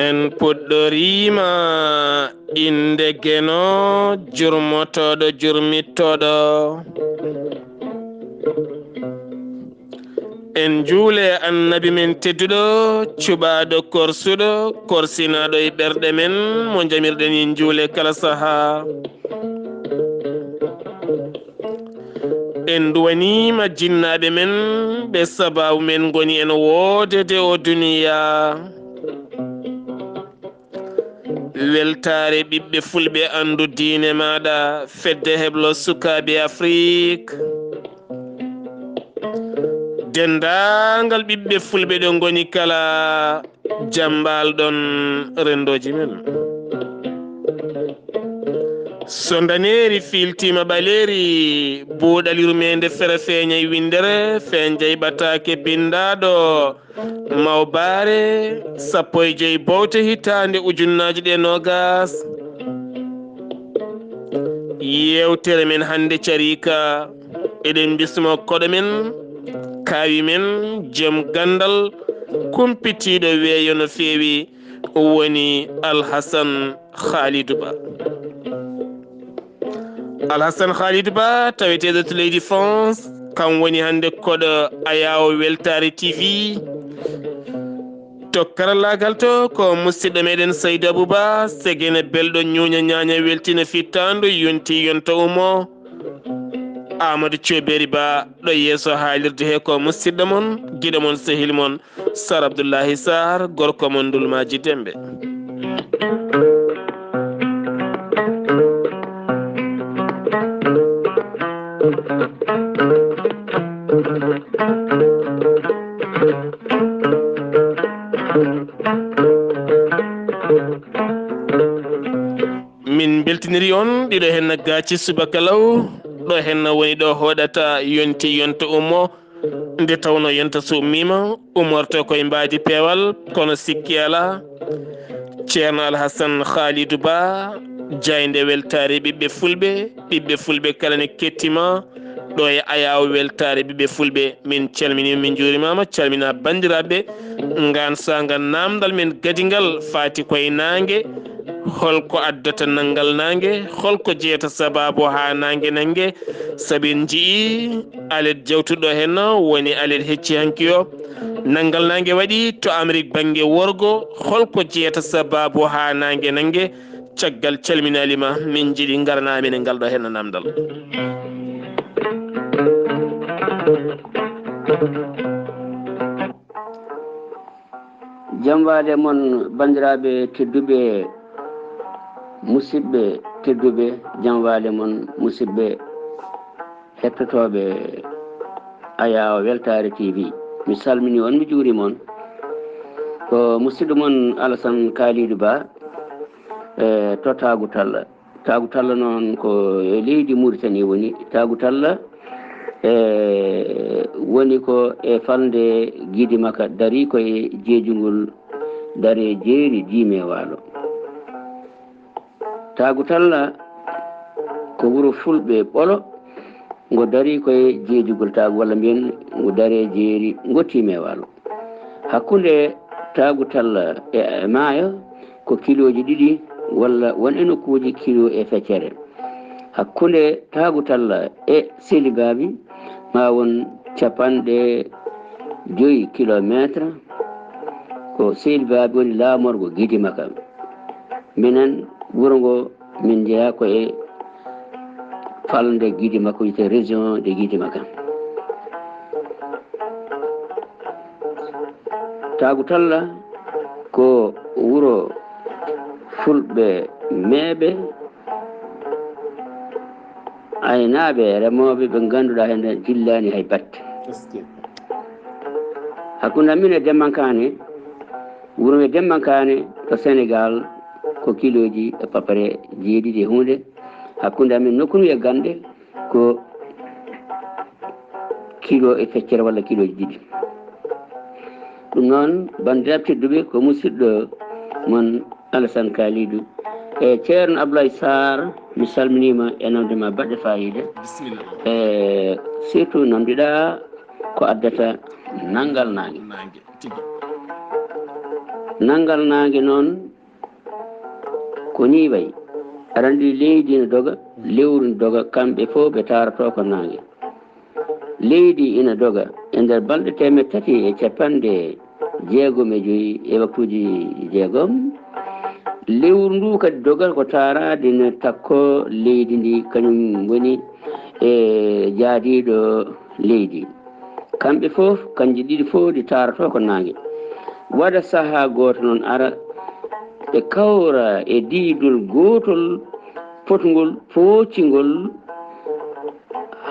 en puɗɗorima inde geno jurmotoɗo jurmittoɗo en juule annabi men tedduɗo cuɓaɗo korsuɗo korsinaɗo e ɓerɗe men mo jamirɗen en juule kala saaha en duwanima jinnaɓe men ɓe sababu men goni en wodede o duniya weltare ɓiɓɓe fulɓe andu diine maɗa fedde heblo sukaɓe afrique dendagal ɓiɓɓe fulɓe ɗo goni kala jambalɗon rendoji men so daneri filtima ɓaleri buuɗalirmede fere feeña e windere fe jeyɓatake bindaɗo mawbare 15 bowte hitande ujunnaje ɗe nogas yewtere men hande carika eɗen bismo koɗo men kaawi men joom gandal kumpitiɗo weeyo no feewi woni Alhassane Khalidou Ba. Alhassane Khalidou Ba taweteɗo to leydi France kam woni hande koɗo Ayawo Weltare TV to karallagal to ko musidɗo meɗen Saydou Abouba segene belɗo ñuña ñaña weltina fittandu yonti yonta umo Amadou Thiobberi Ba ɗo yeeso haalirde he ko musidɗo mon guiɗo mon sehil mon Sar Abdoullahi Sarr gorko mon Dulmaji Dembe. min beltiniri on ɗiɗo henna gaci subaka law ɗo henna woni ɗo hoɗata yonti yonta ummo nde tawno yonta so ummima umorto koye mbadi peewal kono sikki ala ceerno Alhassane Khalidou Ba jayde weltare ɓiɓɓe fulɓe kala ne kettima ɗo e Ayawo Weltare ɓiɓɓe fulɓe min calminima min juurimama calmina bandiraɓe gansagal namdal men gadigal fati koye nangue holko addata nanggal nangue holko jeeyata sababu ha nangue nangue saabi en jii alet jawtuɗo henna woni alet hecci hankiyo nanggal nangue waɗi to Amérique banggue worgo holko jeeyata sababu ha nangue nangue caggal calminalima min jiiɗi garanamen e ngal ɗo henna namdal. jambade mon bandiraɓe tedduɓe musidɓe tedduɓe jambade mon musidɓe hettotoɓe Ayawo Weltare TV mi salmini on mi juurima on ko musidɗo mon Alassane Khalidou Ba to Tagu Talla noon ko e leydi Mauritanie woni Tagu Talla woni ko e falde Guidi Maka dari koye jeejugol dare jeeri Djimé Walo. Tagu Talla ko wuro fulɓe ɓolo ngo dari koye jeejugol Tagu walla mbiyen ngo dare jeeri ngo Timé Walo. Hakkunde Tagu Talla e maayo ko kiloji ɗiɗi walla won e nokkuji kilo e feccere. Hakkunde Tagu Talla e Seli Babi ma won 5 kilométre ko Seli Babi woni laamorgo Guidi Maka. Minen wuro ngo min jeeya ko e falde Guidi Maka wiyete région de Guidi Maka. Tagu Talla ko wuro fulɓe meeɓe aynaɓe remoɓe ɓe ganduɗa hen dillani hay batte. Hakkude amin e Dembankane wuro e Dembankane to Sénégal ko kiloji e papare jeeɗiɗi e hunde. Hakkude amin nokkunu e Gande ko kilo e feccere walla kiloji ɗiɗi. ɗum noon bandiraɓe tedduɓe ko musidɗo mon Alassane Khalidou e ceerno Abdoulaye Sarr mi salminima e namdema baɗɗe fayida surtout namdiɗa ko addata nangal nangue nangue tigi nangal nangue noon ko ni wayi aɗa andi leydi ne doga lewru ne doga kamɓe fof ɓe tarato ko nangue leydi ina doga e nder balɗe 350 e waktuji jeegom lewru ndu kadi dogal ko tarade ne takko leydi ndi kañum woni e jaadiɗo leydi kamɓe fof kanji ɗiɗi fof ɗi tarato ko nangue waɗa saaha goto noon ara ɓe kawra e diidol gotol potgol poocigol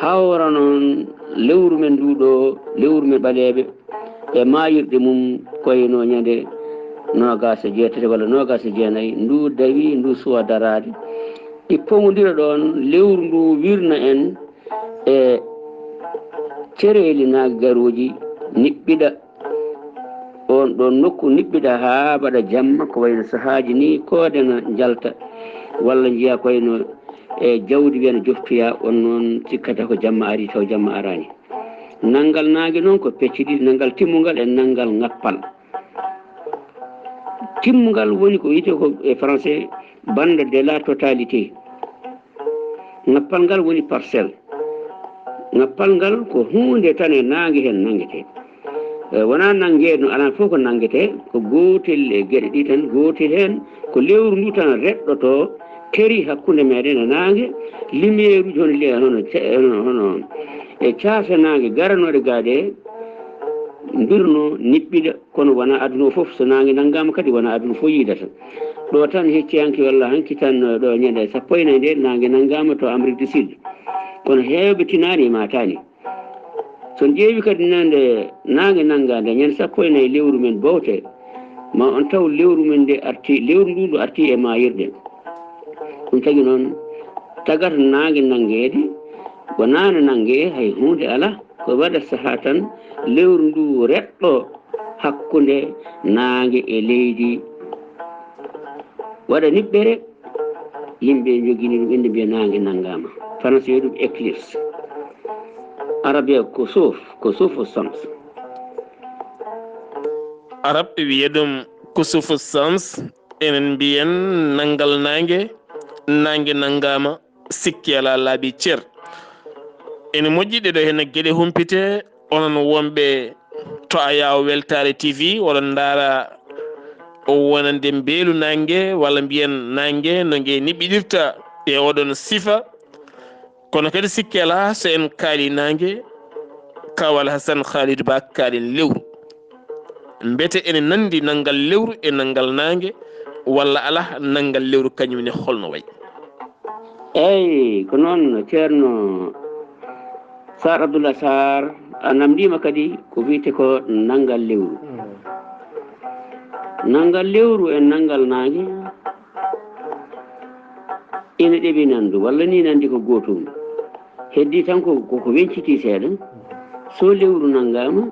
hawra noon lewru men nduɗo lewru men ɓaleɓe e mayirɗe mum koyno ñande 27 walla 29 ndu dawi ndu suwa darade ɗi pomodira ɗon lewru ndu wirna en e cereli nague garoji niɓɓiɗa on ɗon nokku niɓɓiɗa ha mbaɗa jamma ko wayno sahaji ni koodena jalta walla jiiya koyno e jawdi wiyana joftoya on noon cikkata ko jamma ari taw jamma arani nangal nangue noon ko pecce ɗiɗi nangal timmugal e nangal ngappal timmugal woni ko wiyete ko e français bande de la totalité ngappal ngal woni parcelle ngappal ngal ko hunde tan e nangue hen nanguete wona nangue no alaa fof ko nanguete ko gotel e gueɗe ɗi tan gotel hen ko lewru ndu tan reɗɗoto keri hakkude meɗen e nangue lumiére uji hono e caafe nangue garanoɗe gaaɗe mbirno niɓɓiɗa kono wona aduna o foof so nangue nanggama kadi wona aduna fof yiidata ɗo tan hecciyanke walla hanki tan ɗo ñande 14 nangue nanggama to Amérique du Sud kono hewɓe tinani e matani son ƴeewi kadi nande nangue nanggade ñande 14 lewru men bowte ma on taw lewru men nde arti lewru ndu ndu arti e mayirɗe ɗum tagui noon tagata nangue nanguede wonano nangue hay hunde ala ko waɗa saaha tan lewru ndu reɗɗo hakkude nangue e leydi waɗa niɓɓere yimɓe joguini ɗum inde mbiya nangue nanggama français wiya ɗum éclipse arabe ko suufu sams arab wiya ɗum kusufu sams enen mbiyen nangal nangue nanggama sikki ala laaɓi ceer ene moƴƴi ɗeɗo hen gueɗe humpite onon wonɓe to a yaw weltare TV oɗon daara o wonande beelu nangue walla mbiyen nangue no gue niɓɓiɗirta e oɗon sifa kono kadi sikki ala so en kaali nangue Kawal Hassan Khalidou Ba kaalen lewru mbete ene nandi nangal lewru e nangal nangue walla ala nangal lewru kañumne holno wayi eyyi ko noon ceerno Sar Abdoullah Sar a namdima kadi ko wiyete ko nangal lewru nangal lewru e nangal nangue ina ɗeɓi nandu walla ni nandi ko gotum heddi tan ko wenciti seeɗa so lewru nanggama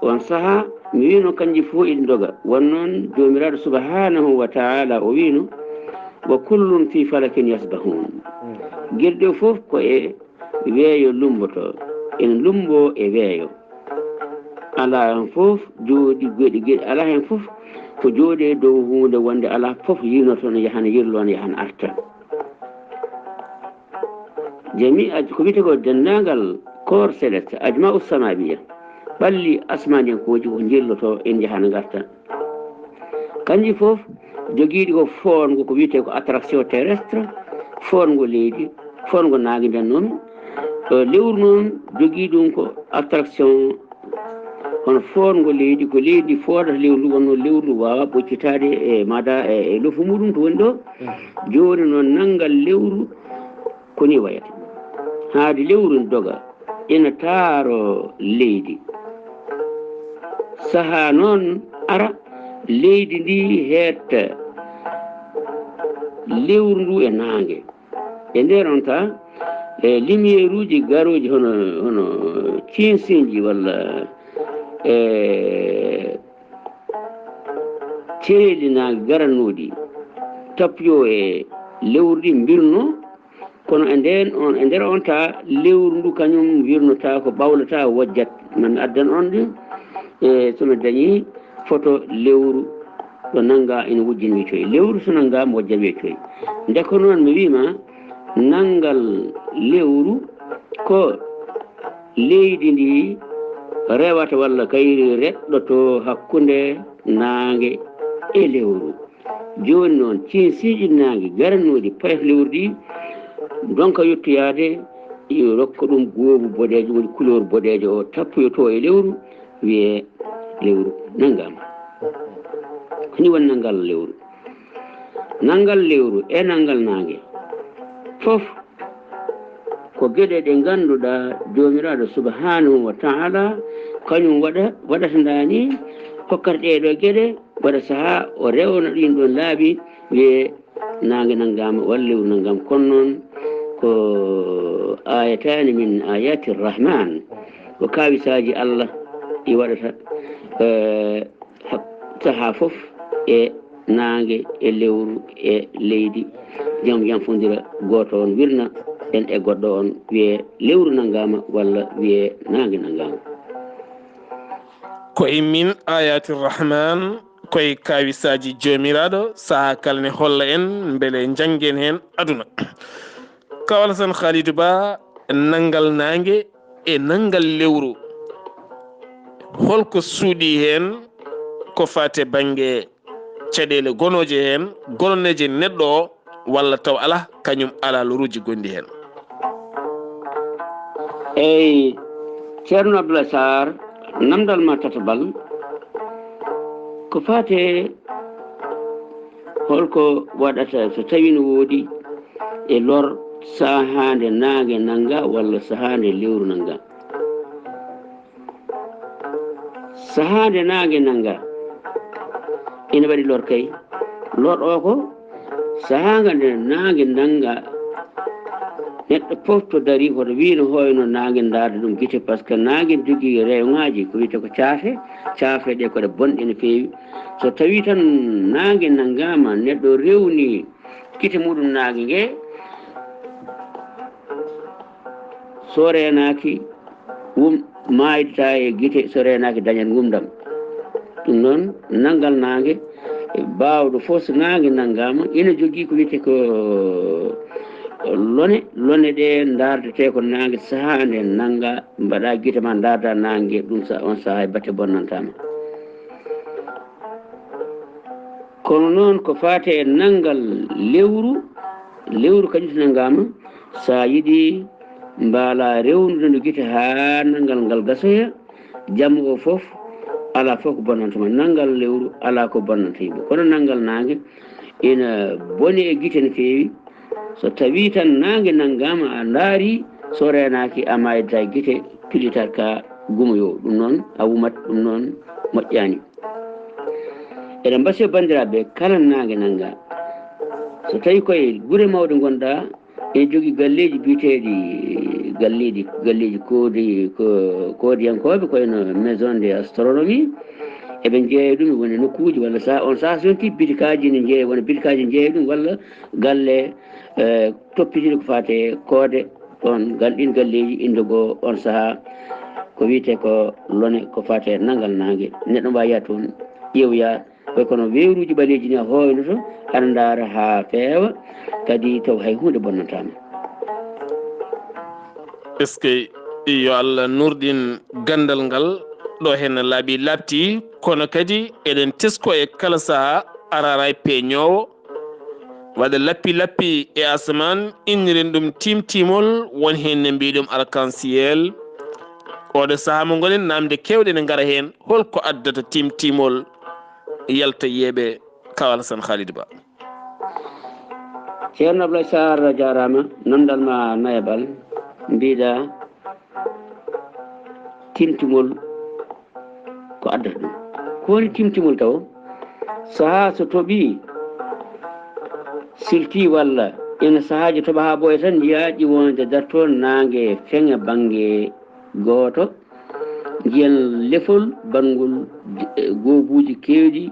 on saaha mi wino kanji fof iɗi doga won noon jomiraɗo subhanahu wa taala o wino wa kullum fi falakin yasbahun gueɗe ɗe foof ko e weeyo lumboto ene lumbo e weeyo ala hen foof jooɗi gueɗe ala hen foof ko jooɗe dow hunde wonde ala foof yinoto no yahana yirlo no yahana arta jami ko wiyete ko dendagal corps céleste ajma usamabiya ɓalli asmanenkoji ko jilloto en jahana garta kanji foof joguiɗi ko fongo ko wiyete ko attraction terrestre fongo leydi fongo nangue nden noon lewru noon jogui ɗum ko attraction hono fongo leydi ko leydi fodata lewru ndu wonno lewru ndu wawa ɓoccitade e mada e lofu muɗum to woni ɗo joni noon nangal lewru koni wayata haade lewru ne doga ina taaro leydi saaha noon ara leydi ndi hetta lewru ndu e nangue e nder on ta e lumiére uji garoji hono cinsinji walla e ceeli nangue garannoɗi tapyo e lewru ɗi mbirno kono e nder on ta lewru ndu kañum wirnota ko ɓawlata wojjat man addan on ɗi e somi dañi photo lewru ɗo nanga ina wujjini wiyotoy lewru so nanngama wojjat wiyotoy nde ko noon mi wima nanngal lewru ko leydi ndi rewata walla kayri reɗɗoto hakkunde naange e lewru joni noon ciinsiiji naange garannoɗi payat lewru ɗi donka yettoyade yo rokka ɗum goobu boɗejo woni couleur boɗejo o tappoyoto e lewru wiye lewru nanngama ni woni nanngal lewru e nanngal naange fof ko geɗe ɗe ngannduɗa jomiraɗo subhanahu wa taala kañum waɗatandani hokkata ɗeɗo gueɗe waɗa saaha o rewna ɗin ɗon laabi wiye naange nanngama walla lewru nanngama kono noon ko ayatani min ayati rrahman ko kawisaji Allah ɗi waɗata saaha fof e naange e lewru e leydi jam fodira goto on wirna en e goɗɗo on wiye lewru nanngama walla wiye naange nanngama koye min ayati rrahman koye kawisaji jomiraɗo saaha kalne holla en beele janggen hen aduna Kawal Hassane Khalidou Ba nanngal naange e nanngal lewru holko suuɗi hen ko fate banggue caɗele gonoje hen gononeje neɗɗo o walla taw ala kañum ala loruji gondi hen eyyi ceerno Abdoulaye Sarr namdal ma tatabal ko fate holko waɗata so tawi no woodi e lor sahande naange nanga walla sahande lewru nanga sahande naange nanga ina waɗi lor kay lor o ko sahanga nde naange nanga neɗɗo fof to dari hoto wino hoyno naange darde ɗum guite par ce que naange jogui rewŋaji ko wiyete ko caafe ɗe koɗe bonɗe no fewi so tawi tan naange nanngama neɗɗo rewni guite muɗum naange ngue so renaki maydata e guite so renaki dañat gumdam ɗum noon nanngal naange bawɗo fof so naange nanngama ina jogui ko wiyete ko lone ɗe dardete ko naange sahande nanga mbaɗa guite ma darda naange ɗum on saaha batte bonnantama kono noon ko fate e nanngal lewru kañum so nanngama sa yiiɗi mbaala rewnude no guite ha nanngal ngal gasoya jamma o fof ala fof ko bonnantama nanngal lewru ala ko bonnanta yimɓe kono nanngal naange ina boni e guite no fewi so tawi tan naange nanngama a daari so renaki a maydata guite pilitat ka gumoyo ɗum noon a wumat ɗum noon moƴƴani eɗen mbasi bandiraɓe kala naange nanga so tawi koye guure mawɗe gonɗa ene jogui galleji biteɗi galleji koodiyankoɓe koyeno maison de astronomie eɓe jeeya ɗum woni nokkuji walla on saaha sonti bitikaji ne jeeya wona bitikaji jeeya ɗum walla galle toppitide ko fate koode ɗon ɗin galleji indego on saaha ko wiyete ko lone ko fate nanngal naange neɗɗo mbawi yaha toon ƴewya koy kono wewruji ɓaleji ni a hoynoto aɗa daara ha feewa kadi taw hay hunde bonnatama est ce que yo Allah nurɗin gandal ngal ɗo hen laaɓi labti kono kadi eɗen tesko e kala saaha arara e peñowo waɗa lappi e asaman inniren ɗum timtimol won hen ne mbiɗum arc-en-ciel oɗo saaha mo gonen namde kewɗe ne gara hen holko addata timtimol yalta yeeɓe Kawal Hassane Khalidou Ba ceerno Abdoulaye Sarr jarama namdal ma nayabal mbiɗa timtimol ko addata ɗum ko woni timtimol taw saaha so tooɓi silti walla ina saahaji tooɓa ha ɓooya tan jiyaɗi wonde darto naange feŋa banggue goto jiyan lefol bangol goobuji kewɗi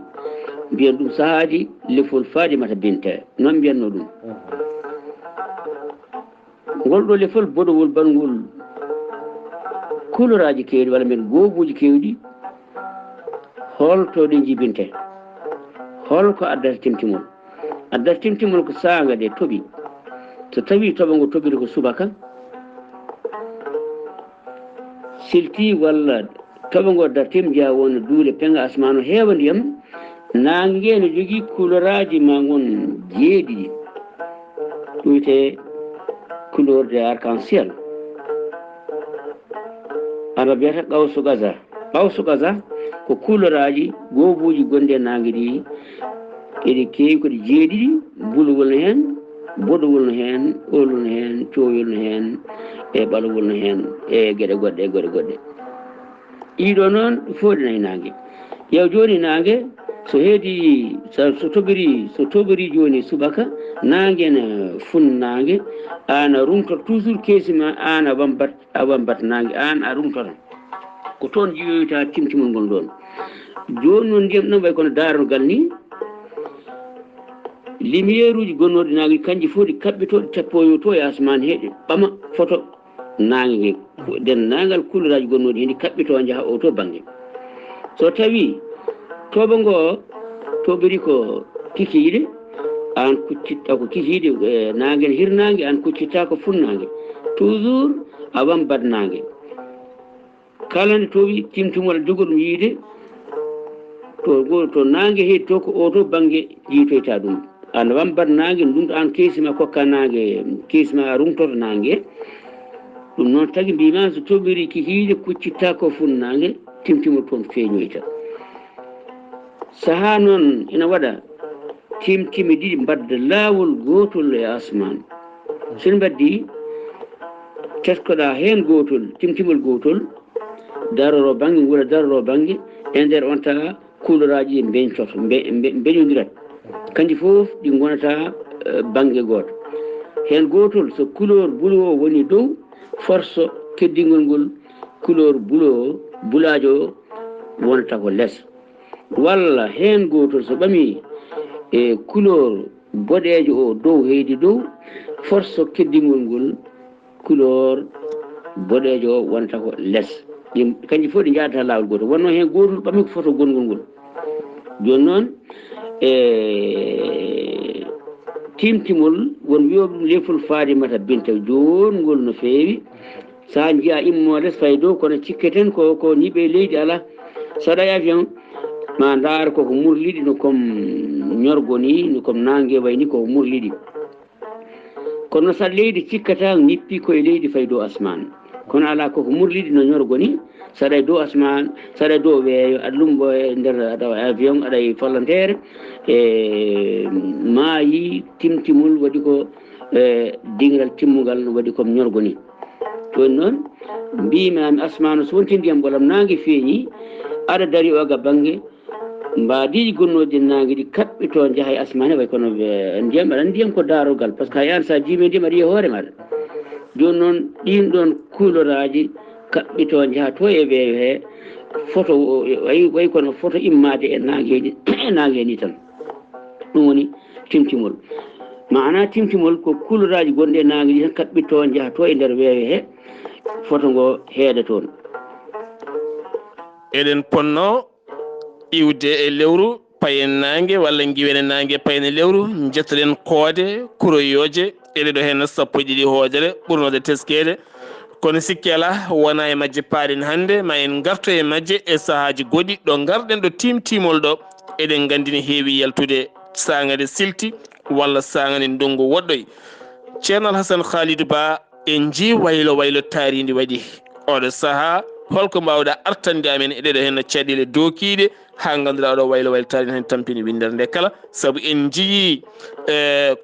mbiyan ɗum saahaji lefol faɗi mata binte noon mbiyanno ɗum ngol ɗo lefol bodowol bangol koloraji kewɗi walla men goobuji kewɗi holto ɗe jibinte holko addata timtimol addata timtimol ko saaga de tooɓi so tawi toɓa ngo toɓiri ko subaka silti walla toɓa ngo dartima jeeya wonno duule penga asmanu heewa ndiyam nangue ne jogui couleuraji ma gon jeeɗiɗi ɗum wiyete couleur de arc-en-ciel ana biyata qawsu gaza qawsu gaza ko couleuraji goobuji gonɗi e nangue ɗi eɗi kewi koɗe jeeɗiɗi bulugol no hen bodowol no hen olol no hen coyol no hen e ɓalowol no hen e gueɗe goɗɗe e goɗɗe goɗɗe ɗiɗo noon fof ɗi nayi nangue yew joni nangue so heedi so toɓiri joni subaka nangue ne funnangue an a rumtoto toujours keesima an a wambat nangue an a rumtoto ko toon jiyoyta timtimol ngol ɗon joni noon ndiyam ɗam way kono darogal ni lumiére uji gonnoɗi nangue kanji fof ɗi kaɓɓitoɗi tappoyo to e asmane heeɗe ɓama photo nangue ngue dennagal couleur aji gonnoɗi hen ɗi kaɓɓito jaaha o to banggue so tawi toɓa ngo toɓiri ko kikiɗe an kuccitta ko kikiɗe nangue ne hirnangue an kuccitta ko funnague toujours a wambat nangue kala nde towi timtimol jogo ɗum yiide to nangue heedi to ko o to banggue jiitoyta ɗum an wambat nangue ɗum an keesima kokka nangue keesima a rumtoto nangue ɗum noon tagui mbima so toɓiri kikiɗe kuccitta ko funnague timtimol toon feeñoyta saaha noon ina waɗa timtime ɗiɗi mbadda laawol gotol e asman sen mbaddi teskoɗa hen gotol timtimol gotol daroro banggue guura daroro banggue e nder on taga couleur aji beñcoto beñodirat kanji foof ɗi gonata banggue goto hen gotol so couleur bleu o woni dow force keddingol ngol couleur bleu o bulajo o wonata ko less walla hen gotol so ɓami e couleur boɗejo o dow heydi dow force keddingol ngol couleur boɗejo o wonata ko less kanji fof ɗi jadata lawol gotol wonno hen gotol ɓami ko photo gongol ngol joni noon timtimol won wiyo ɗum lefol Farimata Binta jongol no fewi sa jiiya immo less fay dow kono cikketen ko ñiiɓe leydi ala saɗa avion ma ndaar koko murliɗi no comme ñorgo ni no comme nangue wayni koko murliɗi kono sa leydi cikkata ñippi koye leydi fay dow asman kono ala koko murliɗi no ñorgo ni saɗa dow asman saɗa dow weeyo aɗa lumbo e nder aɗa avion aɗa e volontaire e maayi timtimol waɗi ko dingral timmugal waɗi comme ñorgo ni joni noon mbimami asmanu so wonti ndiyam ɓolam nangue feeñi aɗa dari o ga banggue mbadiɗi gonnoji nangue ɗi kaɓɓito jaaha e asmane way kono ndiyam aɗa ndiyam ko darogal par ce que a yani sa jiimi ndiyam aɗa yiiya hoore maɗa joni noon ɗin ɗon couleur aji kaɓɓito jaaha to e weeyo he photo way kono photo immade e nangueji e nangue ni tan ɗum woni timtimol mana timtimol ko couleur aji gonɗi e nangue ɗi tan kaɓɓito jaaha to e nder weeyo he photo ngo heeda toon eɗen ponno iwde e lewru payen nangue walla guiwene nangue payne lewru jettoɗen koode kuroyoje eɗe ɗo hen sappo e ɗiɗi hoojere ɓurnode teskede kono sikki ala wona e majje paaɗen hannde ma en garto e majje e sahaji goɗɗi ɗo garɗen ɗo timtimol ɗo eɗen gandi ne heewi yaltude sangade silti walla sangade ndungu woɗɗoy ceerno Alhassane Khalidou Ba en ji waylo taaridi waɗi oɗo saaha holko mbawɗa artande amen eɗeɗo hen caɗele dokiɗe ha ganduɗa oɗo waylo taaridi hen tampini windere nde kala saabu en jii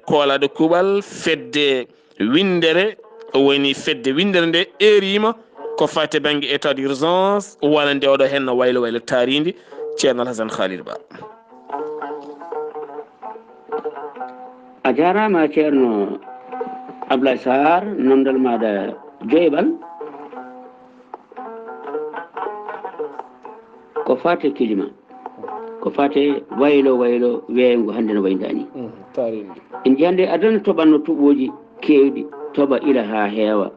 koolaɗo kuuɓal fedde windere woni fedde windere nde erima ko fate banggue état d'urgence wonande oɗo hen waylo taaridi ceerno Alhassane Khalidou Ba. a jarama ceerno Ablaye Sarr namdal maɗa joyɓal ko fate kilima ko fate waylo weeyo ngo hande no waydani en jii hande adana toɓanno tuɓoji kewɗi toɓa ila ha heewa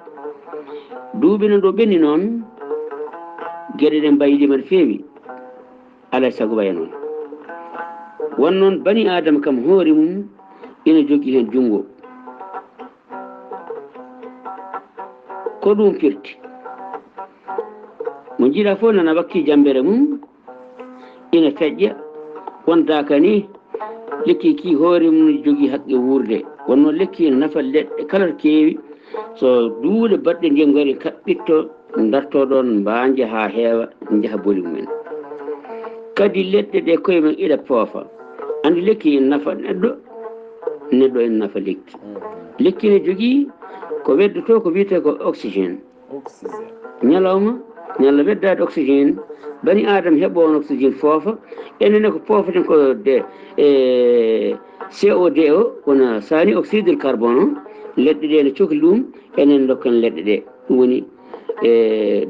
duuɓi no ɗo ɓenni noon gueɗe ɗe mbaydi mbaɗa feewi alay saago waya noon won noon bani adama kam hoore mum ina jogui hen junggo ko ɗum firti mo jiiɗa fof nana wakki jambere mum ina feƴƴa wondaka ni lekki ki hoore mum jogui haqqe wurde wonno lekki ene nafa leɗɗe kala to keewi so duuɗe baɗɗe ndiye gari kaɓɓitto darto ɗon mbanje ha heewa jaaha boli mumen kadi leɗɗe ɗe koye men iɗa poofa andi lekki ene nafa neɗɗo neɗɗo ene nafa lekki lekki ne jogui ko weddoto ko wiyete ko oxygéne ñalawma ñalla weddade oxygéne bani adama heeɓo on oxygéne foofa enenne ko poofaten ko de COD o wona sani oxyde de carbone o leɗɗe ɗe ne cohli ɗum enen dokken leɗɗe ɗe ɗum woni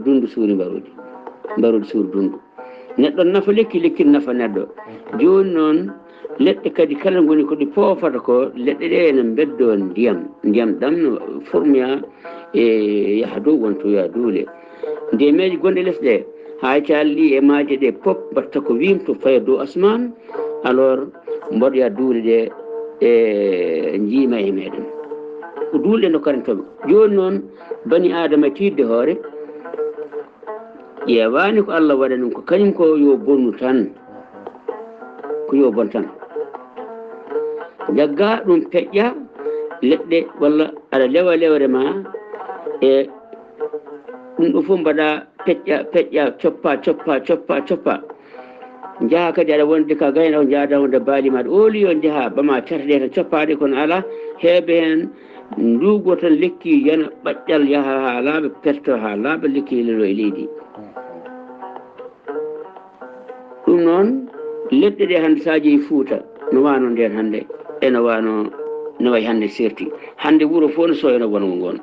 dundu suuri mbarude suuri dundu neɗɗo nafa lekki lekki nafa neɗɗo joni noon leɗɗe kadi kala goni koɗi poofata ko leɗɗe ɗe ene beddo ndiyam ɗam no formoya e yaaha dow wontoya duule ndemeji gonɗe less ɗe hay calli e maaje ɗe pop mbatta ko wimto faya dow asman alors mboɗoya duule ɗe e jiima e meɗen ko duulɗe dokkarentoɓe joni noon bani adama tidde hoore ƴewani ko Allah waɗa ɗum ko kañum ko yo bonnu tan ko yo bon tan jagga ɗum peƴƴa leɗɗe walla aɗa lewa lewre ma e ɗum ɗo fof mbaɗa peƴƴa coppa jaaha kadi aɗa wonde ka gayna o jaada wonde baali maɗa ooli yo jaaha ɓama terɗe tan coppaɗe kono ala heeɓe hen ndugo tan lekki yana ɓaƴƴal yaaha ha laaɓa perto ha laaɓa lekki lelo e leydi ɗum noon leɗɗe ɗe hande saji Fouta no wano nden hande ene wano no way hande serti hande wuuro fof no soyno wongo ngon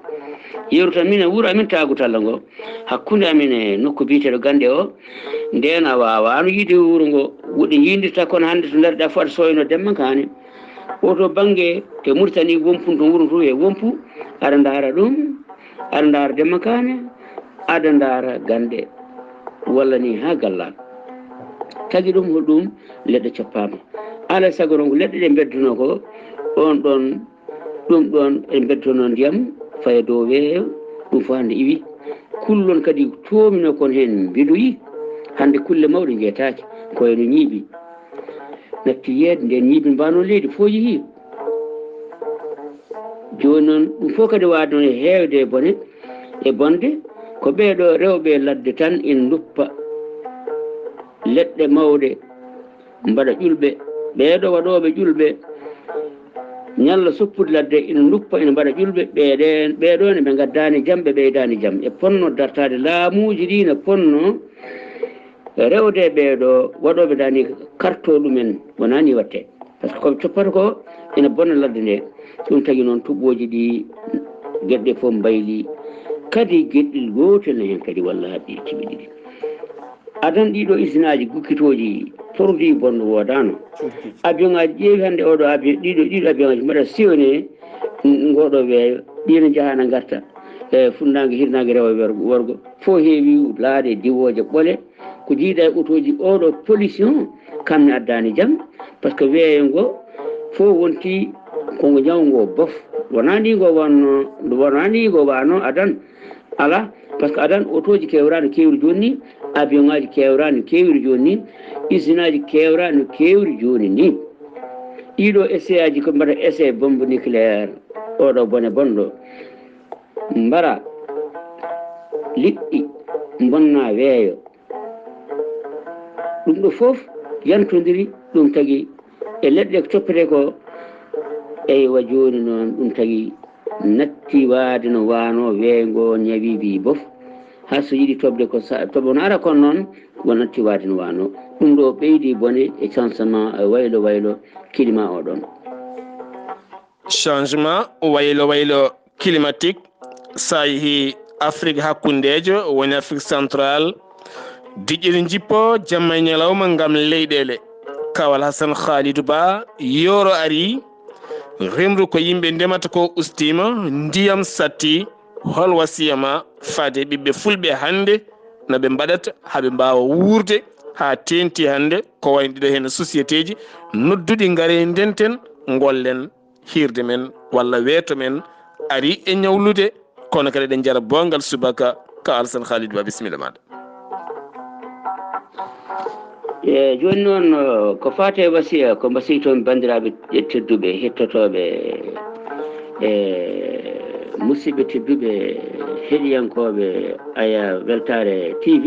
yeru tan min e wuuro amin Taagu Talla ngo hakkude amin e nokku biteɗo Gande o nden a wawano yiide wuuro ngo wuɗɗe yindirta kono hande to darɗa fof aɗa soyno Demmakane oto banggue te Mauritanie wompu to wuuro to e wompu aɗa daara ɗum aɗa daara Demmakane aɗa daara Gande walla ni ha Gallal tagui ɗum ko ɗum leɗɗe coppama alay saago noon ko leɗɗe ɗe bedduno ko on ɗon ɗum ɗon en beddono ndiyam faya dow weeyo ɗum fo hande iwi kullon kadi tomino kon hen mbiɗoyi hande kulle mawɗe jeetaki koyeno ñiiɓi natti yeede nden ñiiɓi mbano leydi fo yeehi joni noon ɗum fof kadi wade noon e hewde e bone e bonde ko ɓeeɗo rewɓe ladde tan ina duppa leɗɗe mawɗe mbaɗa ƴulɓe ɓeeɗo waɗoɓe ƴulɓe ñalla soppude ladde ina duppa ina mbaɗa ƴulɓe ɓeɗone ɓe gaddani jaam ɓe ɓeydani jaam e ponno dartade laamuji ɗi ne ponno rewde ɓeeɗo waɗoɓe dani karto ɗumen wonani watte par ce que koɓe coppata ko ina bonna ladde nde ɗum tagui noon tuɓɓoji ɗi gueɗe foof mbayli kadi gueɗɗel gotel hen kadi walla haɗɗi ciɓi ɗiɗi adan ɗiɗo usine aji gukkitoji produit bonno wodano avion ngaji ƴeewi hande oɗo avion ɗiɗo avion ngaji mbaɗa sillonné ngoɗo weeyo ɗina jahana garta e funnague hirnague rewo worgo fo heewi laaɗe diwoje ɓoole ko jiiɗa e autoji oɗo pollution kamne addani jaam par ce que weeyo ngo fo wonti kongo ñawgo bof wonani ngo wano adan ala par ce que adan autoji kewrano kewri joni ni avion ngaji kewrano kewri joni ni usine aji kewrano kewri joni ni ɗiɗo essai aji ko mbaɗa essai bombe nucléaire oɗo bone bonɗo mbara liɗɗi bonna weeyo ɗum ɗo foof yantodiri ɗum tagui e leɗɗe ko coppete ko eywa joni noon ɗum tagui natti waade no wano weeygo ñawibi bof ha so yiiɗi tobde ko toɓo no ara kono noon won natti waade no wano ɗum ɗo ɓeydi bone e changement waylo climat oɗon changement waylo climatique sa yeehi Afrique hakkundejo woni Afrique central diƴƴiri jippo jamma e ñalawma gam leyɗele Kawal Hassan Khalidou Ba yoro ari remru ko yimɓe ndemata ko ustima ndiyam satti hol wasiyama fade ɓiɓɓe fulɓe hande no ɓe mbaɗata haɓe mbawa wuurde ha tenti hande ko wayno ɗiɗo hen société ji nodduɗi gaare ndenten gollen hirde men walla weeto men ari e ñawlude kono kadi ɗen jara bongal subaka ka Alassane Khalidou Ba bisimilla maɗa. joni noon ko fate wasiya ko mbasi toon bandiraɓe tedduɓe hettotoɓe musidɓe tedduɓe heɗiyankoɓe aya weltare TV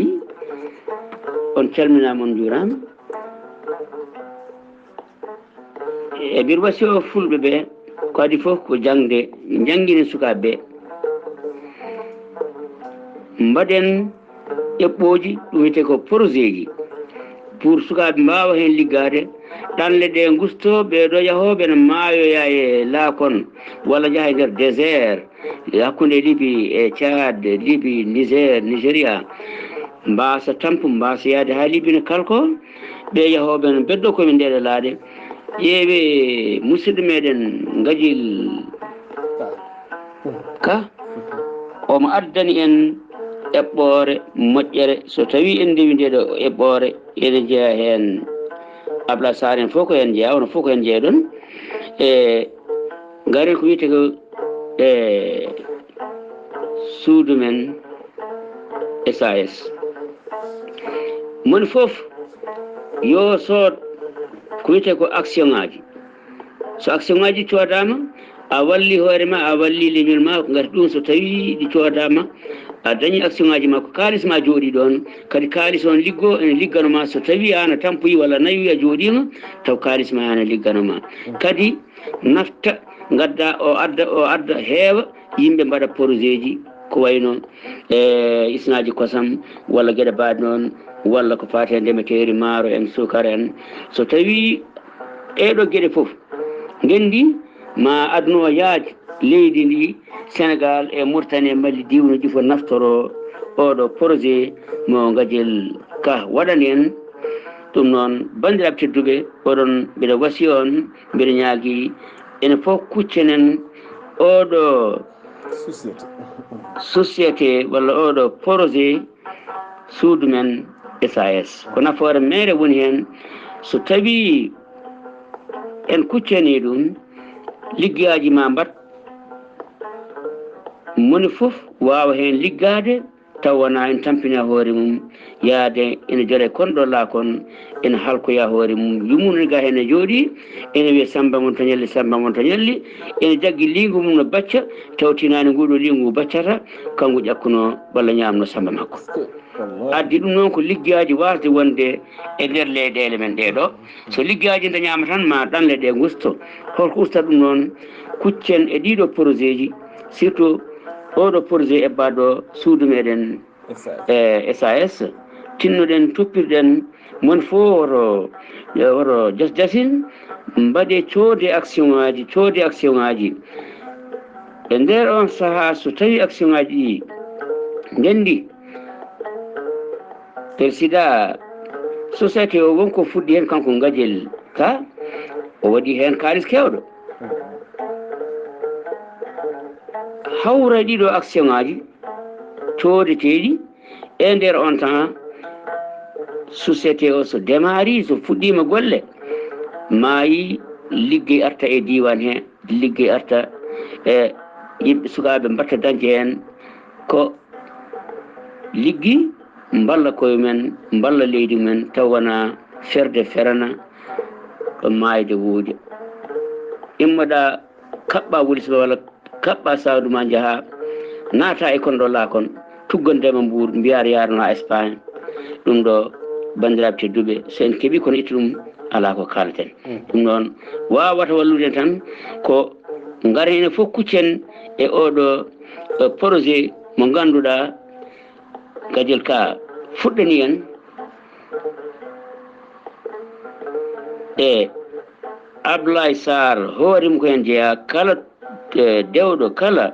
on calminama on juurama bir wasi o fulɓe ɓe ko adi foof ko jangde jangguine sukaɓeɓe mbaɗen eɓɓoji ɗum wiyete ko projet ji pour sukaɓe mbawa hen liggade ɗanle ɗe gusto ɓeɗo yahoɓe ne maayoya e laakon walla jaaha e nder désert hakkude Libye e Tchad Libye Nigéria mbasa tampu mbasa yaade ha Libye ne kalko ɓe yahoɓe ne beddo komin ndeɗe laaɗe ƴeewe musidɗo meɗen Gadjil Ka omo addani en eɓɓore moƴƴere so tawi en ndewi ndeɗo eɓɓore ene jeeya hen Abla Sarr en fof ko hen jeeya ono fof ko hen jeeya ɗon garen ko wiyete ko suudu men SAS moni foof yo sood ko wiyete ko action ngaji so action ngaji coodama a walli hoorema a walli leñol ma gati ɗum so tawi ɗi coodama a dañi action ngaji ma ko kalis ma jooɗi ɗon kadi kalis on liggo ene ligganoma so tawi an a tampoyi walla nayi a jooɗima taw kalis ma ene ligganoma kadi nafta gadda o adda heewa yimɓe mbaɗa projet ji ko wayno isnaji kosam walla gueɗe mbaɗe noon walla ko fate e ndemeteri maaro en sukara en so tawi ɗeɗo gueɗe foof gendi ma adno yaaj leydi ndi Sénégal e Mauritanie Mali diwnuji fof naftoro oɗo projet mo Gadjel Ka waɗani en ɗum noon bandiraɓe tedduɓe oɗon mbiɗa wasi on mbiɗa ñaagui ene fof kuccenen oɗo société walla oɗo projet suudu men SAS ko nafoore mere woni hen so tawi en kuccani ɗum liggaji ma mbat moni foof wawa hen liggade taw wona en tampina hoore mum yaade ene joore konɗo laakon ene halkoya hoore mum yumune ga hen e jooɗi ene wiya Samba mon to ñalli Samba mon to ñalli ene jaggi lingu mum no bacca tawtinani nguɗo lingu baccata kanko ƴakkuno walla ñamno Samba makko addi ɗum noon ko liggaji wasde wonde e nder leyɗele men ɗeɗo so liggaji dañama tan ma ɗanle ɗe gusto holko usta ɗum noon kuccen e ɗiɗo projet ji surtout oɗo projet ebbaɗo suudu meɗen SAS tinnoɗen toppirɗen mon fof woto jasin mbaɗe coode action ngaji e nder on saaha so tawi action ngaji ɗi ndendi président société o wonko fuɗɗi hen kanko Gadjel Ka o waɗi hen kalis kewɗo hawra ɗiɗo action ngaji coodeteɗi e nder on temps société o so démari so fuɗɗima golle maayi liggey arta e diwan he liggey arta e yimɓe sukaɓe mbatta dañde hen ko liggi mballa koye men mballa leydi men taw wona ferde ferana ɗo mayde wuude immoɗa kaɓɓa wulisma walla kaɓɓa sawdu ma jaaha naata e konɗo laakon tuggandema Mbour mbiyar yarno ha Espagne ɗum ɗo bandiraɓe tedduɓe so en keeɓi kono itta ɗum ala ko kalten ɗum noon wawata wallude tan ko garen ene fof kuccen e oɗo projet mo ganduɗa Gadjel Ka fuɗɗani en e Abdoulaye Sarr hoorimo ko hen jeeya kala dewɗo kala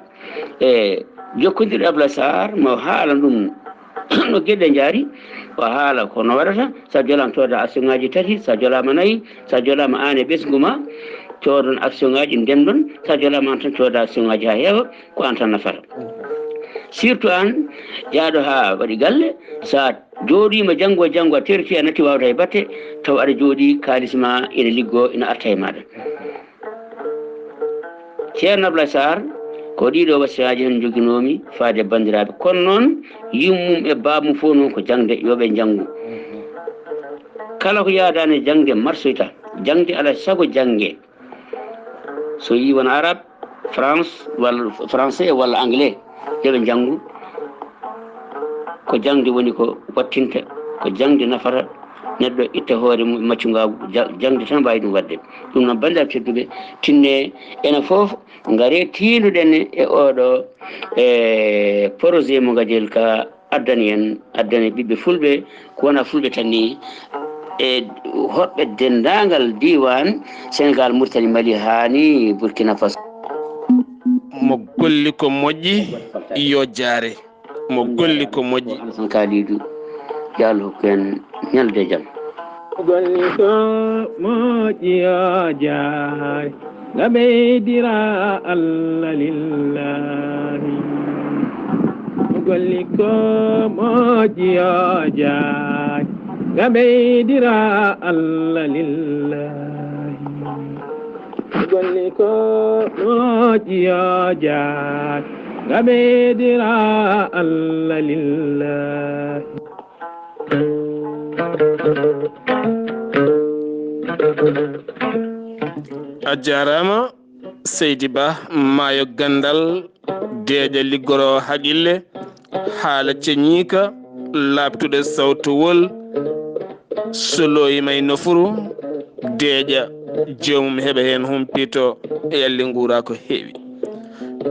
jokkodirɗo Abdoulaye Sarr mo haala ɗum no gueɗe jaari o haala kono waɗata sa jolama tooda action ngaji tati sa jolama nayyi sa jolama an e ɓesgu ma coodon action ngaji ndemɗon sa jolama tan cooda action ngaji ha heewa ko an tan nafata surtout an jaaɗo ha waɗi galle sa jooɗima janggo e janggo a terti a natti wawde e batte taw aɗa jooɗi kalisma ina liggo ina arta e maɗa ceerno Ablaye Sarr ko ɗiɗo wasiyaji hen joguinomi faade bandiraɓe kono noon yummum e babmum fof noon ko jangde yoɓe janggu kala ko yaadani jangde marsoyta jangde ala sago jangge so yi won arabe France walla français walla anglais yoɓe janggu ko jangde woni ko wattinta ko jangde nafata neɗɗo itta hoore mum maccugagu jangde tan mbawi ɗum wadde ɗum noon bandiraɓe tedduɓe tinne enen foof gaare tiinuɗen e oɗo e projet mo gadel ka addani ɓiɓɓe fulɓe ko wona fulɓe tan ni e hoɓɓe dendagal diwan Sénégal Mauritanie Mali hani Burkina Faso mo golli ko moƴƴi yo jaare mo golli ko moƴƴi Alassane Kalidou Diallo hokku en ñalde jaam golli ko moƴƴi yo jaare nga ɓeydira Allah lillahi golli ko moƴƴi yo jaare nga ɓeydira Allah lillahi golli ko moƴƴi yo jaare nga ɓeydira Allah lillahi a jarama Seydi Ba maayo gandal deeƴa liggoro haqille haala ceñika labtude sawtowol soloyima e nofuru deeƴa jomum heɓa hen humpito yalle guura ko heewi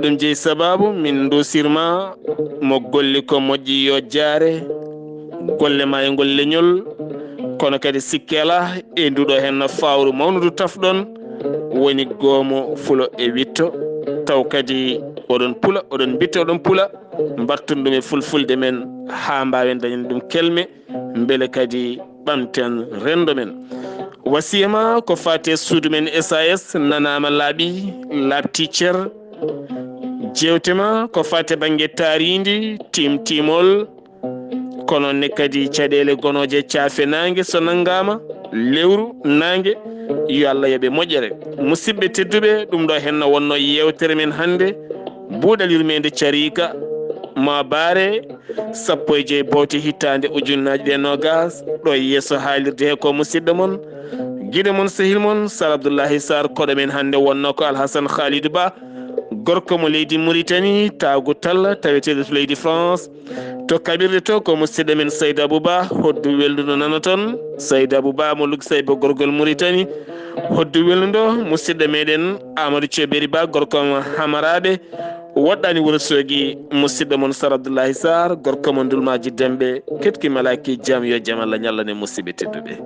ɗum jeeyi sababu min dosirma mo golli ko moƴƴi yo jaare golle ma e ngol leñol kono kadi sikkela e nduɗo hen no fawru mawnudu tafɗon woni goomo fulo e witto taw kadi oɗon pula oɗon bitta oɗon pula mbattun ɗum e fulfulde men ha mbawen dañen ɗum kelme beele kadi ɓamten rendo men wasiyama ko fate suudu men SAS nanama laaɓi labti cer jewtema ko fate banggue taaridi timtimol kono ne kadi caɗele gonoje caafe nangue so nanggama lewru nangue yo Allah yooɓe moƴƴere musidɓe tedduɓe ɗum ɗo henno wonno yewtere men hannde buuɗal yurmede carika ma baare 15 bawti hittande ujunnaji ɗe nogas ɗo yeeso haalirde he ko musidɗo moon guiɗo moon sehil moon Sar Abdoullahi Sarr koɗo men hannde wonno ko Alhassane Khalidou Ba gorko mo leydi Mauritanie tawgu talla taweteɗo to leydi France to kaɓirɗe to ko musidɗo men Saydou Abouba hoddu welnudo nana toon Saydou Abouba mo lugsaybo gorgol Mauritanie hoddu welnudo musidɗo meɗen Amadou Thioɓeri Ba gorko mo Hamaraɓe woɗɗani Wourossogui musidɗo moon Sar Abdoullahi Sarr gorko mo Ndulmaji Demɓe ketki malaki jaam yo jaam Allah ñallane musidɓe tedduɓe